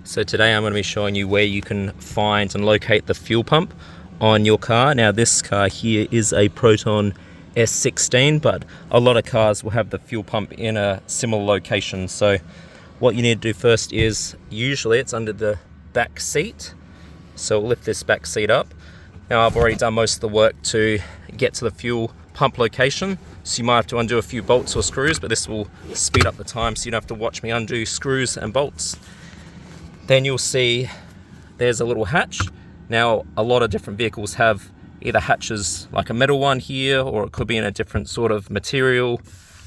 So today I'm going to be showing you where you can find and locate the fuel pump on your car. Now this car here is a Proton S16, but a lot of cars will have the fuel pump in a similar location. So what you need to do first is, usually it's under the back seat. So we'll lift this back seat up. Now I've already done most of the work to get to the fuel pump location, so you might have to undo a few bolts or screws, but this will speed up the time so you don't have to watch me undo screws and bolts. Then you'll see there's a little hatch. Now a lot of different vehicles have either hatches like a metal one here, or it could be in a different sort of material,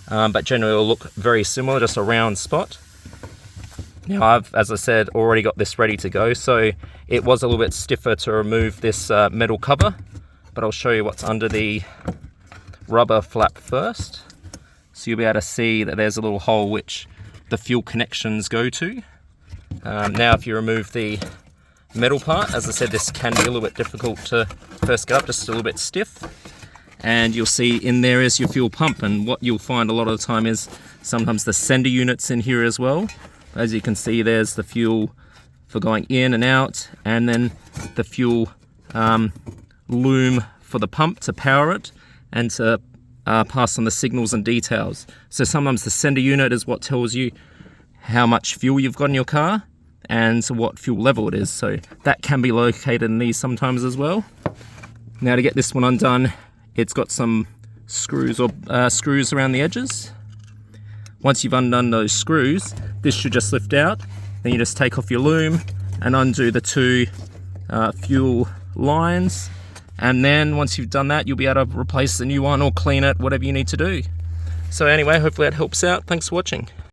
but generally it'll look very similar, just a round spot. Now I've, as I said, already got this ready to go, so it was a little bit stiffer to remove this metal cover, but I'll show you what's under the rubber flap first. So you'll be able to see that there's a little hole which the fuel connections go to. Now if you remove the metal part, as I said, this can be a little bit difficult to first get up, just a little bit stiff. And you'll see in there is your fuel pump, and what you'll find a lot of the time is sometimes the sender units in here as well. As you can see, there's the fuel for going in and out, and then the fuel loom for the pump to power it and to pass on the signals and details. So sometimes the sender unit is what tells you how much fuel you've got in your car and what fuel level it is. So that can be located in these sometimes as well. Now to get this one undone, it's got some screws or screws around the edges. Once you've undone those screws, this should just lift out. Then you just take off your loom and undo the two fuel lines. And then once you've done that, you'll be able to replace the new one or clean it, whatever you need to do. So anyway, hopefully that helps out. Thanks for watching.